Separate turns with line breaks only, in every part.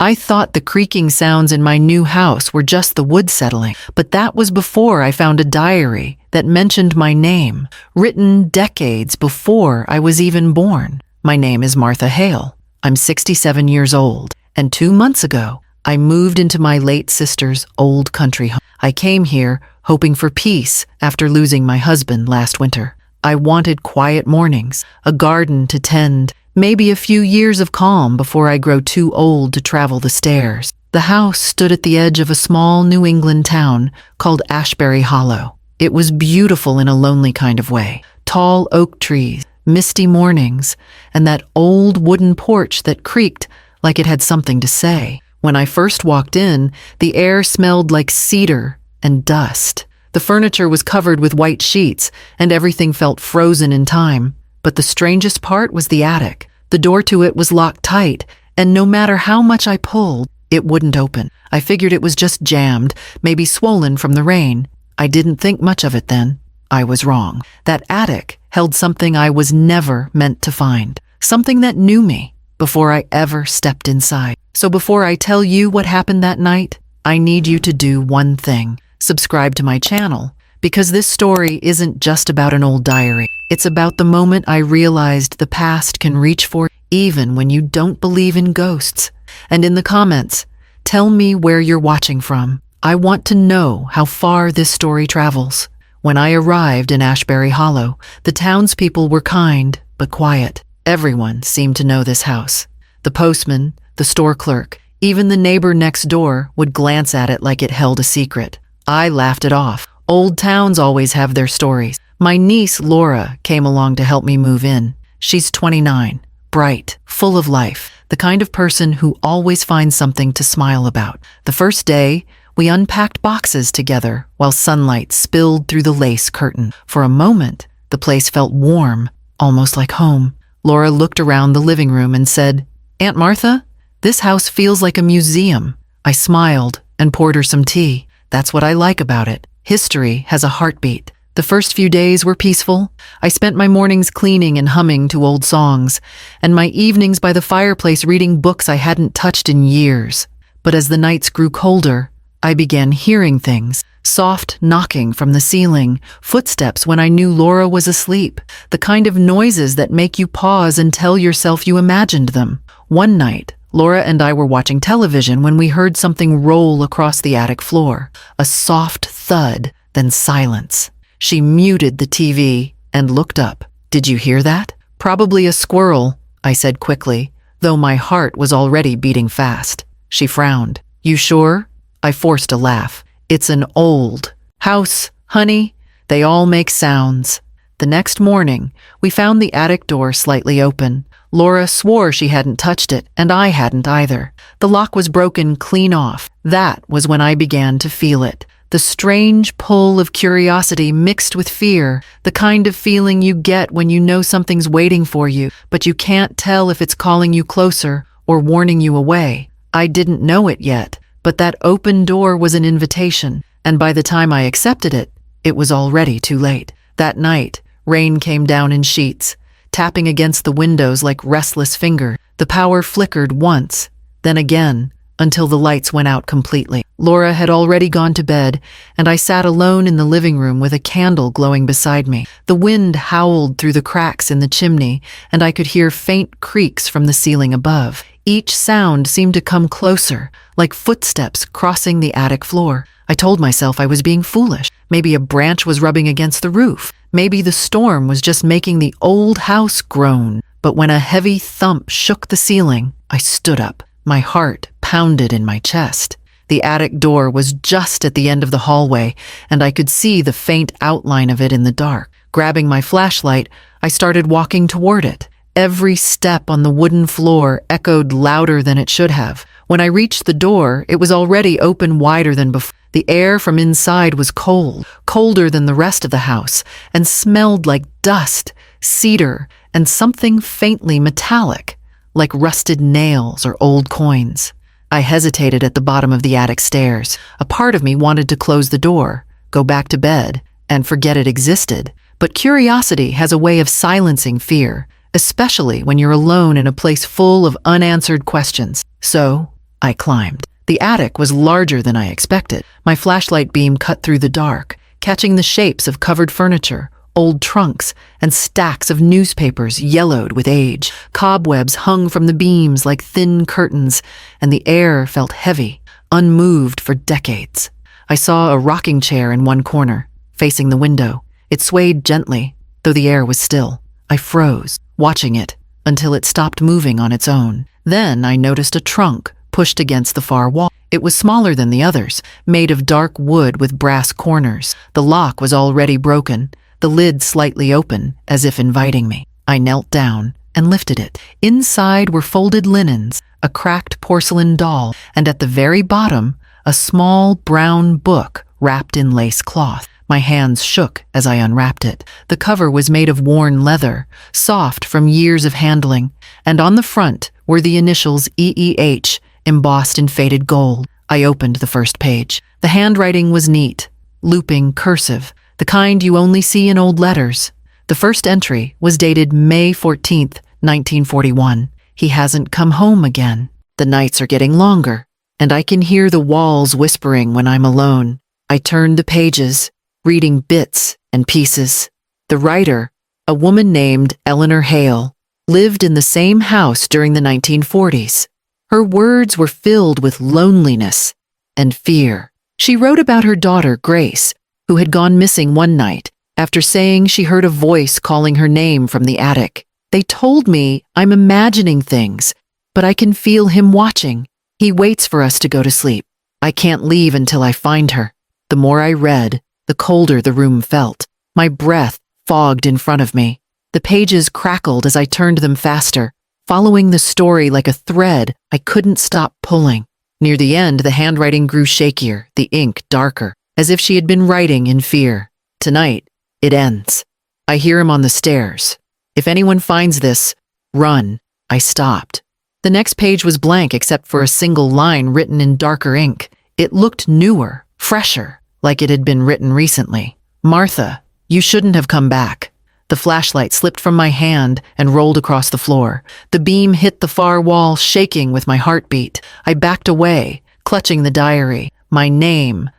I thought the creaking sounds in my new house were just the wood settling, but that was before I found a diary that mentioned my name, written decades before I was even born. My name is Martha Hale. I'm 67 years old, and 2 months ago, I moved into my late sister's old country home. I came here hoping for peace after losing my husband last winter. I wanted quiet mornings, a garden to tend, maybe a few years of calm before I grow too old to travel the stairs. The house stood at the edge of a small New England town called Ashbury Hollow. It was beautiful in a lonely kind of way. Tall oak trees, misty mornings, and that old wooden porch that creaked like it had something to say. When I first walked in, the air smelled like cedar and dust. The furniture was covered with white sheets, and everything felt frozen in time. But the strangest part was the attic. The door to it was locked tight, and no matter how much I pulled, it wouldn't open. I figured it was just jammed, maybe swollen from the rain. I didn't think much of it then. I was wrong. That attic held something I was never meant to find, something that knew me before I ever stepped inside. So before I tell you what happened that night, I need you to do one thing. Subscribe to my channel, because this story isn't just about an old diary. It's about the moment I realized the past can reach for even when you don't believe in ghosts. And in the comments, tell me where you're watching from. I want to know how far this story travels. When I arrived in Ashbury Hollow, the townspeople were kind but quiet. Everyone seemed to know this house. The postman, the store clerk, even the neighbor next door would glance at it like it held a secret. I laughed it off. Old towns always have their stories. My niece, Laura, came along to help me move in. She's 29, bright, full of life, the kind of person who always finds something to smile about. The first day, we unpacked boxes together while sunlight spilled through the lace curtain. For a moment, the place felt warm, almost like home. Laura looked around the living room and said, "Aunt Martha, this house feels like a museum." I smiled and poured her some tea. That's what I like about it. History has a heartbeat. The first few days were peaceful. I spent my mornings cleaning and humming to old songs, and my evenings by the fireplace reading books I hadn't touched in years. But as the nights grew colder, I began hearing things. Soft knocking from the ceiling, footsteps when I knew Laura was asleep, the kind of noises that make you pause and tell yourself you imagined them. One night, Laura and I were watching television when we heard something roll across the attic floor. A soft thud, then silence. She muted the TV and looked up. "Did you hear that?" "Probably a squirrel," I said quickly, though my heart was already beating fast. She frowned. "You sure?" I forced a laugh. "It's an old house, honey. They all make sounds." The next morning, we found the attic door slightly open. Laura swore she hadn't touched it, and I hadn't either. The lock was broken clean off. That was when I began to feel it. The strange pull of curiosity mixed with fear, the kind of feeling you get when you know something's waiting for you, but you can't tell if it's calling you closer or warning you away. I didn't know it yet, but that open door was an invitation, and by the time I accepted it, it was already too late. That night, rain came down in sheets, tapping against the windows like restless fingers. The power flickered once, then again, until the lights went out completely. Laura had already gone to bed, and I sat alone in the living room with a candle glowing beside me. The wind howled through the cracks in the chimney, and I could hear faint creaks from the ceiling above. Each sound seemed to come closer, like footsteps crossing the attic floor. I told myself I was being foolish. Maybe a branch was rubbing against the roof. Maybe the storm was just making the old house groan. But when a heavy thump shook the ceiling, I stood up. My heart pounded in my chest. The attic door was just at the end of the hallway, and I could see the faint outline of it in the dark. Grabbing my flashlight, I started walking toward it. Every step on the wooden floor echoed louder than it should have. When I reached the door, it was already open wider than before. The air from inside was cold, colder than the rest of the house, and smelled like dust, cedar, and something faintly metallic, like rusted nails or old coins. I hesitated at the bottom of the attic stairs. A part of me wanted to close the door, go back to bed, and forget it existed. But curiosity has a way of silencing fear, especially when you're alone in a place full of unanswered questions. So, I climbed. The attic was larger than I expected. My flashlight beam cut through the dark, catching the shapes of covered furniture, old trunks, and stacks of newspapers yellowed with age. Cobwebs hung from the beams like thin curtains, and the air felt heavy, unmoved for decades. I saw a rocking chair in one corner, facing the window. It swayed gently, though the air was still. I froze, watching it, until it stopped moving on its own. Then I noticed a trunk pushed against the far wall. It was smaller than the others, made of dark wood with brass corners. The lock was already broken, the lid slightly open, as if inviting me. I knelt down and lifted it. Inside were folded linens, a cracked porcelain doll, and at the very bottom, a small brown book wrapped in lace cloth. My hands shook as I unwrapped it. The cover was made of worn leather, soft from years of handling, and on the front were the initials EEH embossed in faded gold. I opened the first page. The handwriting was neat, looping cursive, the kind you only see in old letters. The first entry was dated May 14th, 1941. He hasn't come home again. The nights are getting longer, and I can hear the walls whispering when I'm alone. I turned the pages, reading bits and pieces. The writer, a woman named Eleanor Hale, lived in the same house during the 1940s. Her words were filled with loneliness and fear. She wrote about her daughter, Grace, who had gone missing one night after saying she heard a voice calling her name from the attic. They told me I'm imagining things, but I can feel him watching. He waits for us to go to sleep. I can't leave until I find her. The more I read, the colder the room felt. My breath fogged in front of me. The pages crackled as I turned them faster, following the story like a thread I couldn't stop pulling. Near the end, the handwriting grew shakier, the ink darker, as if she had been writing in fear. Tonight, it ends. I hear him on the stairs. If anyone finds this, run. I stopped. The next page was blank except for a single line written in darker ink. It looked newer, fresher, like it had been written recently. Martha, you shouldn't have come back. The flashlight slipped from my hand and rolled across the floor. The beam hit the far wall, shaking with my heartbeat. I backed away, clutching the diary. My name,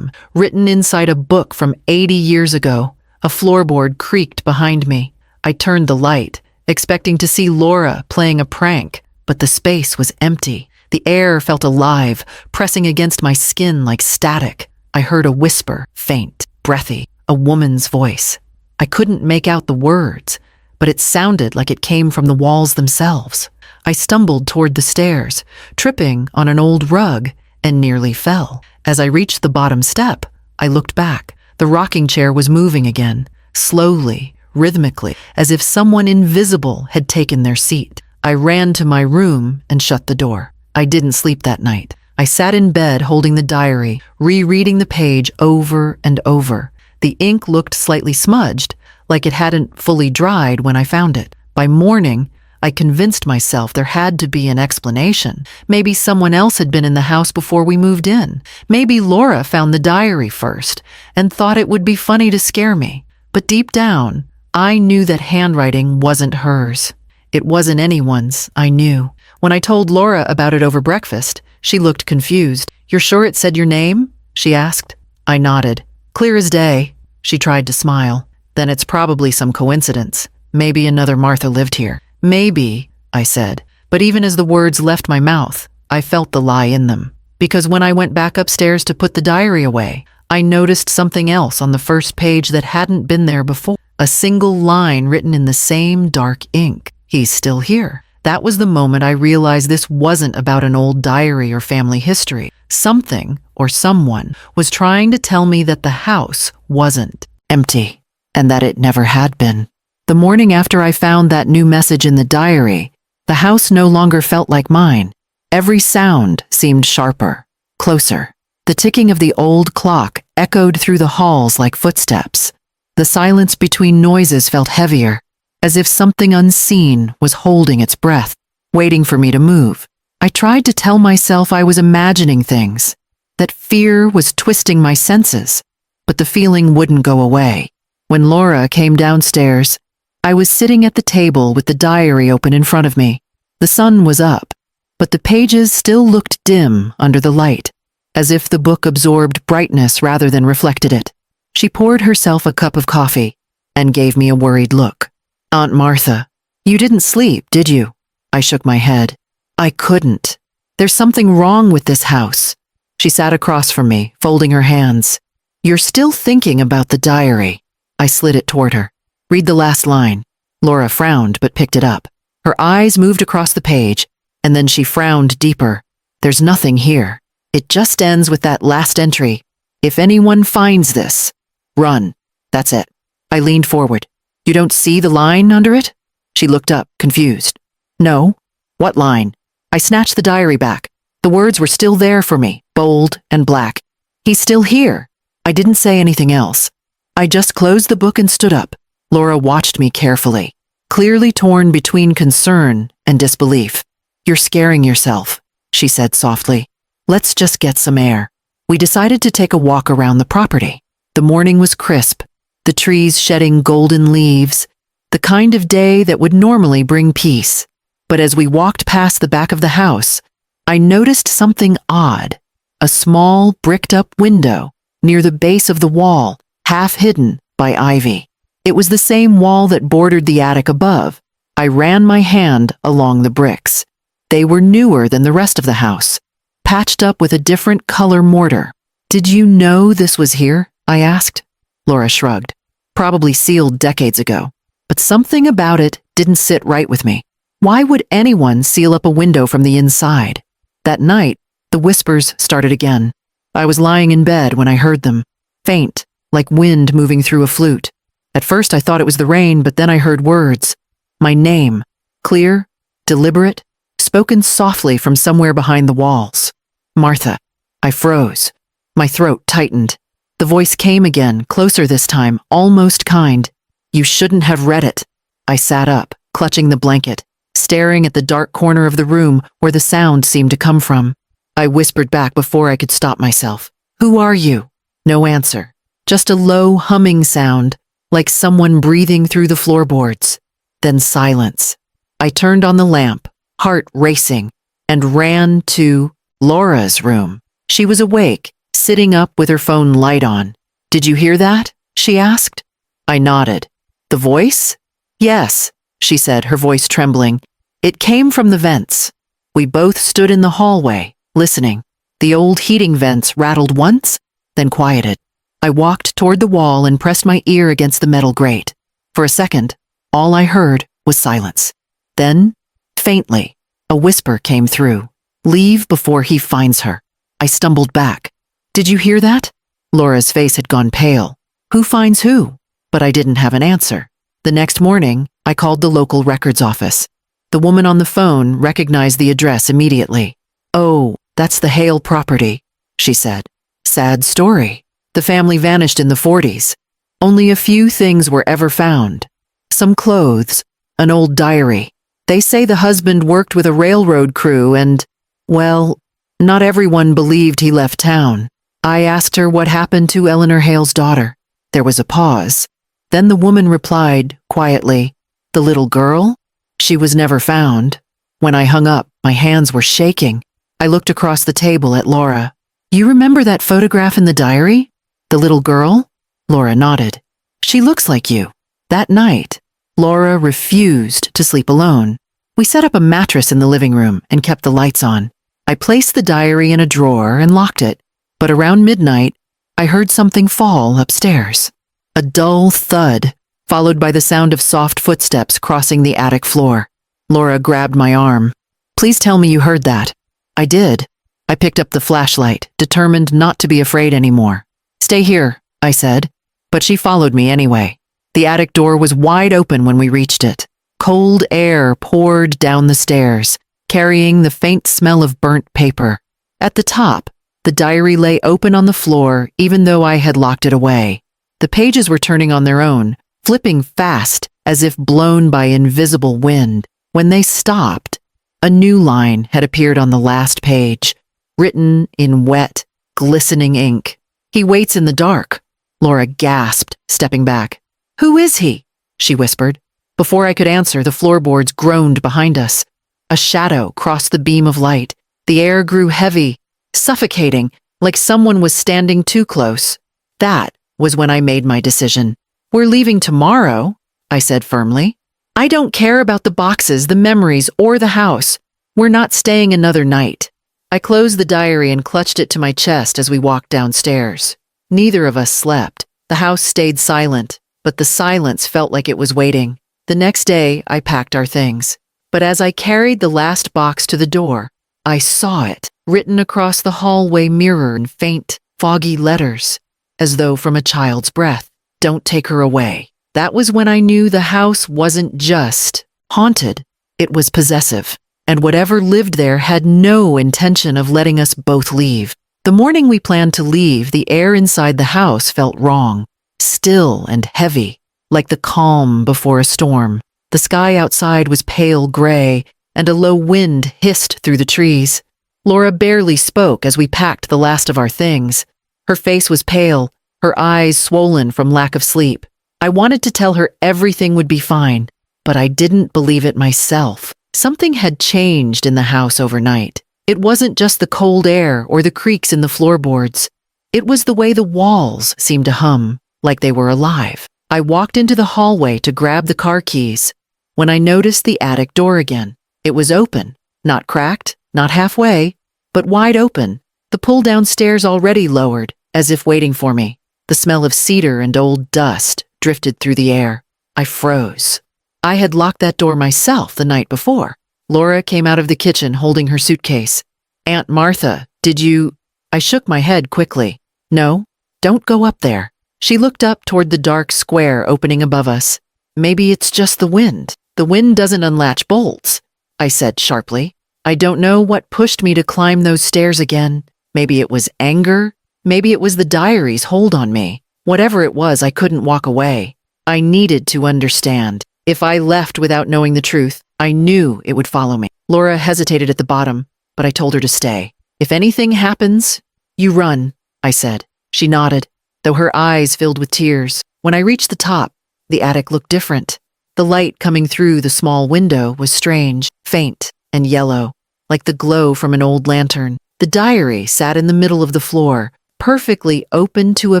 written inside a book from 80 years ago. A floorboard creaked behind me. I turned the light, expecting to see Laura playing a prank, but the space was empty. The air felt alive, pressing against my skin like static. I heard a whisper, faint, breathy, a woman's voice. I couldn't make out the words, but it sounded like it came from the walls themselves. I stumbled toward the stairs, tripping on an old rug, and nearly fell. As I reached the bottom step, I looked back. The rocking chair was moving again, slowly, rhythmically, as if someone invisible had taken their seat. I ran to my room and shut the door. I didn't sleep that night. I sat in bed holding the diary, rereading the page over and over. The ink looked slightly smudged, like it hadn't fully dried when I found it. By morning, I convinced myself there had to be an explanation. Maybe someone else had been in the house before we moved in. Maybe Laura found the diary first and thought it would be funny to scare me. But deep down, I knew that handwriting wasn't hers. It wasn't anyone's, I knew. When I told Laura about it over breakfast, she looked confused. "You're sure it said your name?" she asked. I nodded. "Clear as day." She tried to smile. "Then it's probably some coincidence. Maybe another Martha lived here." "Maybe," I said. But even as the words left my mouth, I felt the lie in them. Because when I went back upstairs to put the diary away, I noticed something else on the first page that hadn't been there before. A single line written in the same dark ink. "He's still here." That was the moment I realized this wasn't about an old diary or family history. Something, or someone, was trying to tell me that the house wasn't empty, and that it never had been. The morning after I found that new message in the diary, the house no longer felt like mine. Every sound seemed sharper, closer. The ticking of the old clock echoed through the halls like footsteps. The silence between noises felt heavier, as if something unseen was holding its breath, waiting for me to move. I tried to tell myself I was imagining things, that fear was twisting my senses, but the feeling wouldn't go away. When Laura came downstairs, I was sitting at the table with the diary open in front of me. The sun was up, but the pages still looked dim under the light, as if the book absorbed brightness rather than reflected it. She poured herself a cup of coffee and gave me a worried look. "Aunt Martha, you didn't sleep, did you?" I shook my head. "I couldn't. There's something wrong with this house." She sat across from me, folding her hands. "You're still thinking about the diary." I slid it toward her. "Read the last line." Laura frowned but picked it up. Her eyes moved across the page, and then she frowned deeper. "There's nothing here. It just ends with that last entry. If anyone finds this, run. That's it." I leaned forward. "You don't see the line under it?" She looked up, confused. "No." "What line?" I snatched the diary back. The words were still there for me, bold and black. "He's still here." I didn't say anything else. I just closed the book and stood up. Laura watched me carefully, clearly torn between concern and disbelief. "You're scaring yourself," she said softly. "Let's just get some air." We decided to take a walk around the property. The morning was crisp, the trees shedding golden leaves, the kind of day that would normally bring peace. But as we walked past the back of the house, I noticed something odd. A small, bricked-up window near the base of the wall, half hidden by ivy. It was the same wall that bordered the attic above. I ran my hand along the bricks. They were newer than the rest of the house, patched up with a different color mortar. "Did you know this was here?" I asked. Laura shrugged. "Probably sealed decades ago. But something about it didn't sit right with me. Why would anyone seal up a window from the inside?" That night, the whispers started again. I was lying in bed when I heard them, faint, like wind moving through a flute. At first I thought it was the rain, but then I heard words. My name, clear, deliberate, spoken softly from somewhere behind the walls. "Martha." I froze. My throat tightened. The voice came again, closer this time, almost kind. "You shouldn't have read it." I sat up, clutching the blanket, staring at the dark corner of the room where the sound seemed to come from. I whispered back before I could stop myself. "Who are you?" No answer. Just a low humming sound, like someone breathing through the floorboards. Then silence. I turned on the lamp, heart racing, and ran to Laura's room. She was awake, sitting up with her phone light on. "Did you hear that?" she asked. I nodded. "The voice?" "Yes," she said, her voice trembling. "It came from the vents." We both stood in the hallway, listening. The old heating vents rattled once, then quieted. I walked toward the wall and pressed my ear against the metal grate. For a second, all I heard was silence. Then, faintly, a whisper came through. "Leave before he finds her." I stumbled back. "Did you hear that?" Laura's face had gone pale. "Who finds who?" But I didn't have an answer. The next morning, I called the local records office. The woman on the phone recognized the address immediately. "Oh, that's the Hale property," she said. "Sad story. The family vanished in the 40s. Only a few things were ever found. Some clothes, an old diary. They say the husband worked with a railroad crew and, well, not everyone believed he left town." I asked her what happened to Eleanor Hale's daughter. There was a pause. Then the woman replied, quietly, "The little girl? She was never found." When I hung up, my hands were shaking. I looked across the table at Laura. "You remember that photograph in the diary? The little girl?" Laura nodded. "She looks like you." That night, Laura refused to sleep alone. We set up a mattress in the living room and kept the lights on. I placed the diary in a drawer and locked it, but around midnight, I heard something fall upstairs. A dull thud, followed by the sound of soft footsteps crossing the attic floor. Laura grabbed my arm. "Please tell me you heard that." I did. I picked up the flashlight, determined not to be afraid anymore. "Stay here," I said, but she followed me anyway. The attic door was wide open when we reached it. Cold air poured down the stairs, carrying the faint smell of burnt paper. At the top, the diary lay open on the floor, even though I had locked it away. The pages were turning on their own, flipping fast as if blown by invisible wind. When they stopped, a new line had appeared on the last page, written in wet, glistening ink. "He waits in the dark." Laura gasped, stepping back. "Who is he?" she whispered. Before I could answer, the floorboards groaned behind us. A shadow crossed the beam of light. The air grew heavy, suffocating, like someone was standing too close. That was when I made my decision. "We're leaving tomorrow," I said firmly. "I don't care about the boxes, the memories, or the house. We're not staying another night." I closed the diary and clutched it to my chest as we walked downstairs. Neither of us slept. The house stayed silent, but the silence felt like it was waiting. The next day, I packed our things. But as I carried the last box to the door, I saw it, written across the hallway mirror in faint, foggy letters, as though from a child's breath. "Don't take her away." That was when I knew the house wasn't just haunted, it was possessive. And whatever lived there had no intention of letting us both leave. The morning we planned to leave, the air inside the house felt wrong, still and heavy, like the calm before a storm. The sky outside was pale gray, and a low wind hissed through the trees. Laura barely spoke as we packed the last of our things. Her face was pale, her eyes swollen from lack of sleep. I wanted to tell her everything would be fine, but I didn't believe it myself. Something had changed in the house overnight. It wasn't just the cold air or the creaks in the floorboards. It was the way the walls seemed to hum, like they were alive. I walked into the hallway to grab the car keys when I noticed the attic door again. It was open, not cracked, not halfway, but wide open. The pull-down stairs already lowered, as if waiting for me. The smell of cedar and old dust drifted through the air. I froze. I had locked that door myself the night before. Laura came out of the kitchen holding her suitcase. "Aunt Martha, did you—" I shook my head quickly. "No, don't go up there." She looked up toward the dark square opening above us. "Maybe it's just the wind. The wind doesn't unlatch bolts," I said sharply. I don't know what pushed me to climb those stairs again. Maybe it was anger. Maybe it was the diary's hold on me. Whatever it was, I couldn't walk away. I needed to understand. If I left without knowing the truth, I knew it would follow me. Laura hesitated at the bottom, but I told her to stay. "If anything happens, you run," I said. She nodded, though her eyes filled with tears. When I reached the top, the attic looked different. The light coming through the small window was strange, faint, and yellow, like the glow from an old lantern. The diary sat in the middle of the floor, perfectly open to a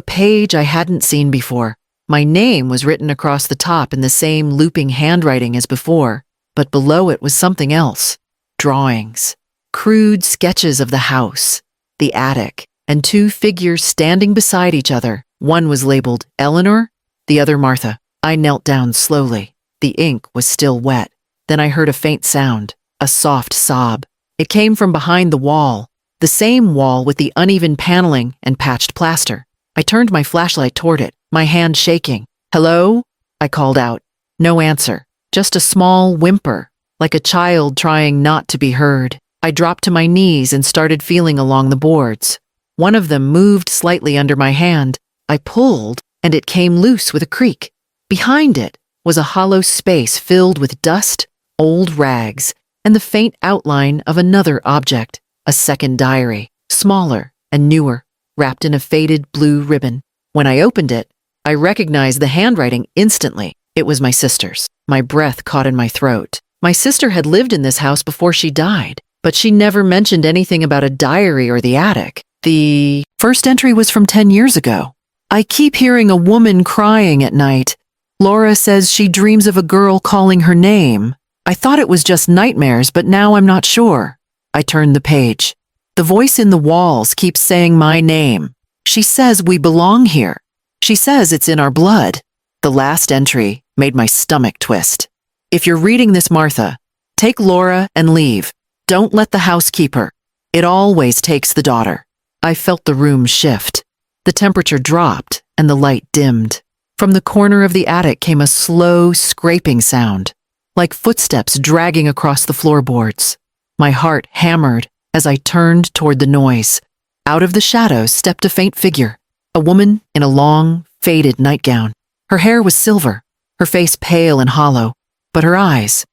page I hadn't seen before. My name was written across the top in the same looping handwriting as before, but below it was something else. Drawings. Crude sketches of the house, the attic, and two figures standing beside each other. One was labeled Eleanor, the other Martha. I knelt down slowly. The ink was still wet. Then I heard a faint sound, a soft sob. It came from behind the wall, the same wall with the uneven paneling and patched plaster. I turned my flashlight toward it, my hand shaking. "Hello?" I called out. No answer, just a small whimper, like a child trying not to be heard. I dropped to my knees and started feeling along the boards. One of them moved slightly under my hand. I pulled, and it came loose with a creak. Behind it was a hollow space filled with dust, old rags, and the faint outline of another object, a second diary, smaller and newer, wrapped in a faded blue ribbon. When I opened it, I recognized the handwriting instantly. It was my sister's. My breath caught in my throat. My sister had lived in this house before she died, but she never mentioned anything about a diary or the attic. The first entry was from 10 years ago. "I keep hearing a woman crying at night. Laura says she dreams of a girl calling her name. I thought it was just nightmares, but now I'm not sure." I turned the page. "The voice in the walls keeps saying my name. She says we belong here. She says it's in our blood." The last entry made my stomach twist. "If you're reading this, Martha, take Laura and leave. Don't let the house keep her. It always takes the daughter." I felt the room shift. The temperature dropped and the light dimmed. From the corner of the attic came a slow, scraping sound, like footsteps dragging across the floorboards. My heart hammered as I turned toward the noise. Out of the shadows stepped a faint figure, a woman in a long, faded nightgown. Her hair was silver, her face pale and hollow, but her eyes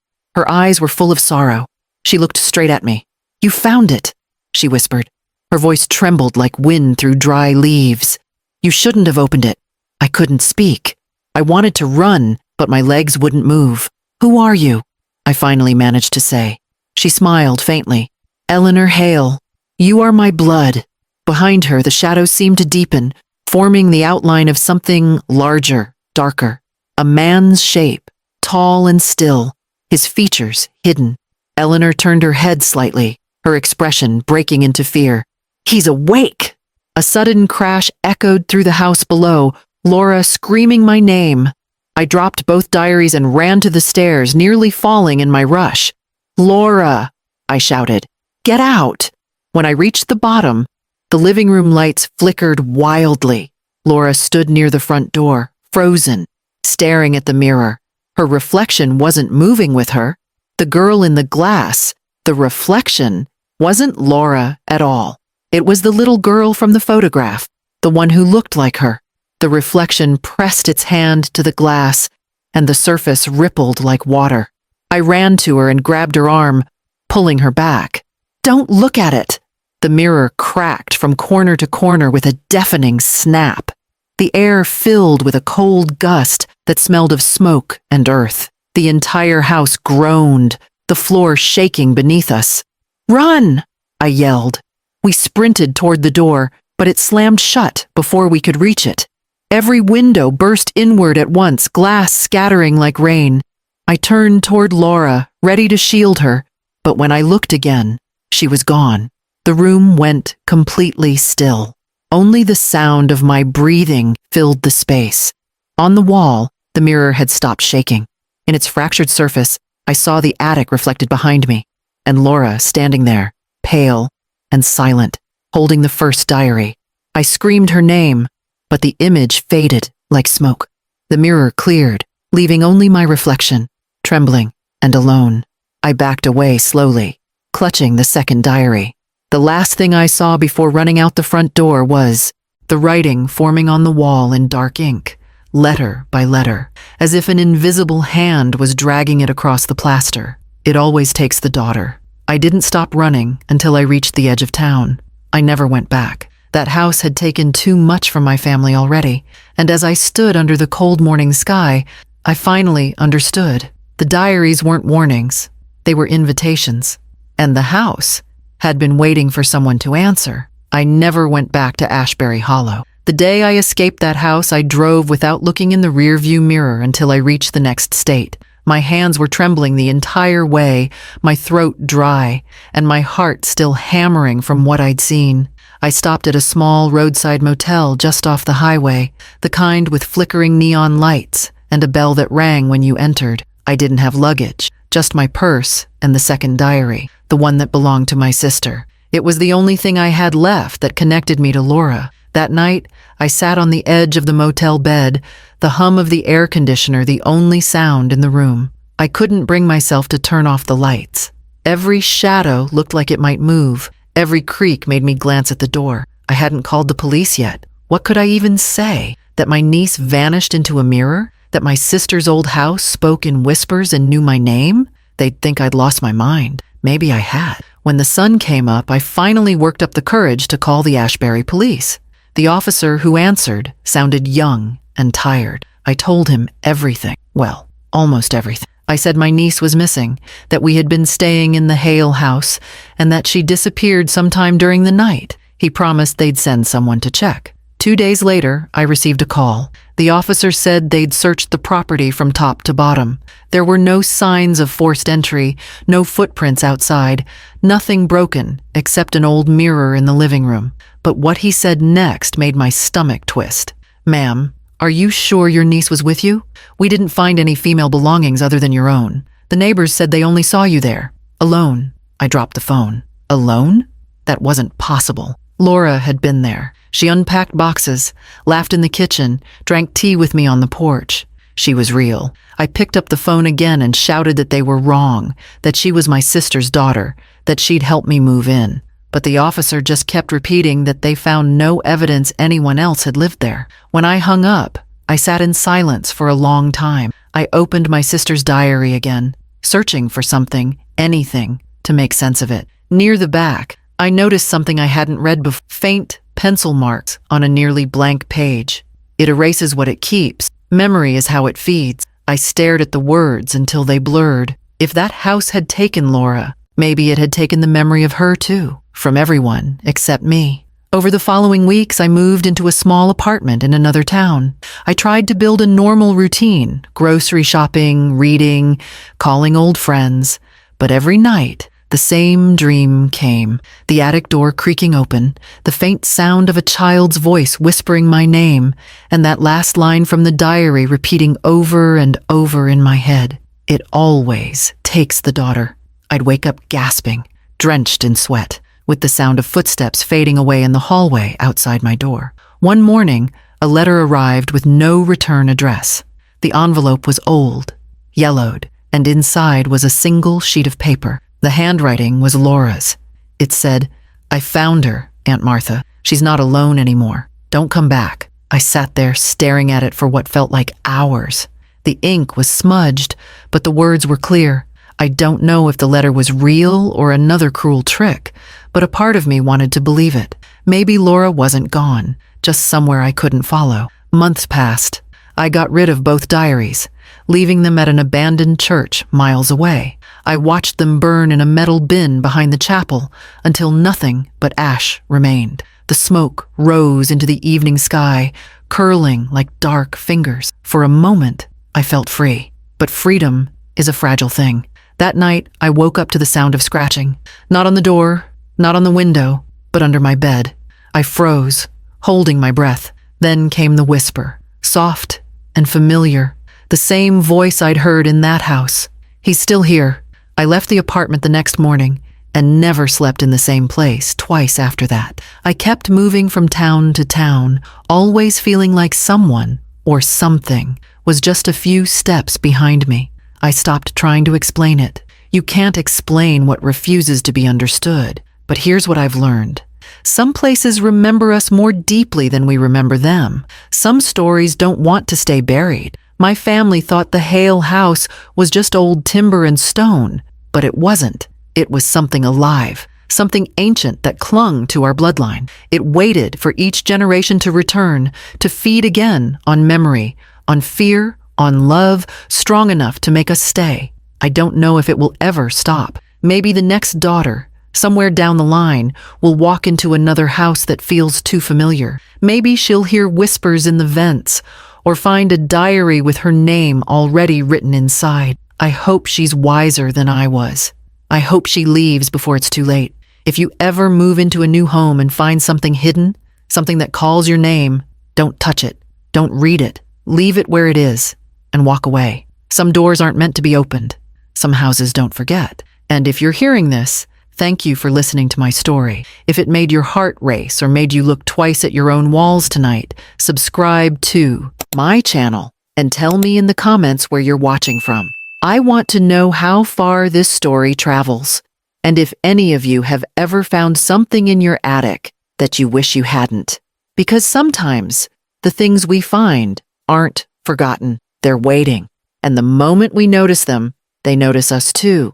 were full of sorrow. She looked straight at me. "You found it," she whispered. Her voice trembled like wind through dry leaves. "You shouldn't have opened it." I couldn't speak. I wanted to run, but my legs wouldn't move. "Who are you?" I finally managed to say. She smiled faintly. Eleanor Hale, you are my blood. Behind her, the shadows seemed to deepen, forming the outline of something larger, darker. A man's shape, tall and still, his features hidden. Eleanor turned her head slightly, her expression breaking into fear. He's awake! A sudden crash echoed through the house below, Laura screaming my name. I dropped both diaries and ran to the stairs, nearly falling in my rush. Laura, I shouted, get out! When I reached the bottom, the living room lights flickered wildly. Laura stood near the front door, frozen, staring at the mirror. Her reflection wasn't moving with her. The girl in the glass, the reflection, wasn't Laura at all. It was the little girl from the photograph, the one who looked like her. The reflection pressed its hand to the glass, and the surface rippled like water. I ran to her and grabbed her arm, pulling her back. Don't look at it! The mirror cracked from corner to corner with a deafening snap. The air filled with a cold gust that smelled of smoke and earth. The entire house groaned, the floor shaking beneath us. Run! I yelled. We sprinted toward the door, but it slammed shut before we could reach it. Every window burst inward at once, glass scattering like rain. I turned toward Laura, ready to shield her, but when I looked again, she was gone. The room went completely still. Only the sound of my breathing filled the space. On the wall, the mirror had stopped shaking. In its fractured surface, I saw the attic reflected behind me, and Laura standing there, pale and silent, holding the first diary. I screamed her name, but the image faded like smoke. The mirror cleared, leaving only my reflection, trembling and alone. I backed away slowly, clutching the second diary. The last thing I saw before running out the front door was the writing forming on the wall in dark ink, letter by letter, as if an invisible hand was dragging it across the plaster. It always takes the daughter. I didn't stop running until I reached the edge of town. I never went back. That house had taken too much from my family already, and as I stood under the cold morning sky, I finally understood. The diaries weren't warnings. They were invitations. And the house had been waiting for someone to answer. I never went back to Ashbury Hollow. The day I escaped that house, I drove without looking in the rearview mirror until I reached the next state. My hands were trembling the entire way, my throat dry, and my heart still hammering from what I'd seen. I stopped at a small roadside motel just off the highway, the kind with flickering neon lights and a bell that rang when you entered. I didn't have luggage, just my purse and the second diary, the one that belonged to my sister. It was the only thing I had left that connected me to Laura. That night, I sat on the edge of the motel bed, the hum of the air conditioner the only sound in the room. I couldn't bring myself to turn off the lights. Every shadow looked like it might move. Every creak made me glance at the door. I hadn't called the police yet. What could I even say? That my niece vanished into a mirror? That my sister's old house spoke in whispers and knew my name? They'd think I'd lost my mind. Maybe I had. When the sun came up, I finally worked up the courage to call the Ashbury police. The officer who answered sounded young and tired. I told him everything. Well, almost everything. I said my niece was missing, that we had been staying in the Hale house, and that she disappeared sometime during the night. He promised they'd send someone to check. 2 days later, I received a call. The officer said they'd searched the property from top to bottom. There were no signs of forced entry, no footprints outside, nothing broken except an old mirror in the living room. But what he said next made my stomach twist. Ma'am, are you sure your niece was with you? We didn't find any female belongings other than your own. The neighbors said they only saw you there. Alone. I dropped the phone. Alone? That wasn't possible. Laura had been there. She unpacked boxes, laughed in the kitchen, drank tea with me on the porch. She was real. I picked up the phone again and shouted that they were wrong, that she was my sister's daughter, that she'd help me move in. But the officer just kept repeating that they found no evidence anyone else had lived there. When I hung up, I sat in silence for a long time. I opened my sister's diary again, searching for something, anything, to make sense of it. Near the back, I noticed something I hadn't read before. Faint pencil marks on a nearly blank page. It erases what it keeps. Memory is how it feeds. I stared at the words until they blurred. If that house had taken Laura, Maybe it had taken the memory of her too, from everyone except me. Over the following weeks, I moved into a small apartment in another town. I tried to build a normal routine, grocery shopping, reading, calling old friends. But every night, the same dream came, the attic door creaking open, the faint sound of a child's voice whispering my name, and that last line from the diary repeating over and over in my head. It always takes the daughter. I'd wake up gasping, drenched in sweat, with the sound of footsteps fading away in the hallway outside my door. One morning, a letter arrived with no return address. The envelope was old, yellowed, and inside was a single sheet of paper. The handwriting was Laura's. It said, "I found her, Aunt Martha. She's not alone anymore. Don't come back." I sat there staring at it for what felt like hours. The ink was smudged, but the words were clear. I don't know if the letter was real or another cruel trick, but a part of me wanted to believe it. Maybe Laura wasn't gone, just somewhere I couldn't follow. Months passed. I got rid of both diaries, leaving them at an abandoned church miles away. I watched them burn in a metal bin behind the chapel until nothing but ash remained. The smoke rose into the evening sky, curling like dark fingers. For a moment, I felt free. But freedom is a fragile thing. That night, I woke up to the sound of scratching. Not on the door, not on the window, but under my bed. I froze, holding my breath. Then came the whisper, soft and familiar, the same voice I'd heard in that house. "He's still here." I left the apartment the next morning and never slept in the same place twice after that. I kept moving from town to town, always feeling like someone or something was just a few steps behind me. I stopped trying to explain it. You can't explain what refuses to be understood. But here's what I've learned. Some places remember us more deeply than we remember them. Some stories don't want to stay buried. My family thought the Hale house was just old timber and stone, but it wasn't. It was something alive, something ancient that clung to our bloodline. It waited for each generation to return, to feed again on memory, on fear, on love, strong enough to make us stay. I don't know if it will ever stop. Maybe the next daughter, somewhere down the line, will walk into another house that feels too familiar. Maybe she'll hear whispers in the vents, or find a diary with her name already written inside. I hope she's wiser than I was. I hope she leaves before it's too late. If you ever move into a new home and find something hidden, something that calls your name, don't touch it. Don't read it. Leave it where it is and walk away. Some doors aren't meant to be opened. Some houses don't forget. And if you're hearing this, thank you for listening to my story. If it made your heart race or made you look twice at your own walls tonight, subscribe to my channel and tell me in the comments where you're watching from. I want to know how far this story travels, and if any of you have ever found something in your attic that you wish you hadn't. Because sometimes the things we find aren't forgotten. They're waiting. And the moment we notice them, they notice us too.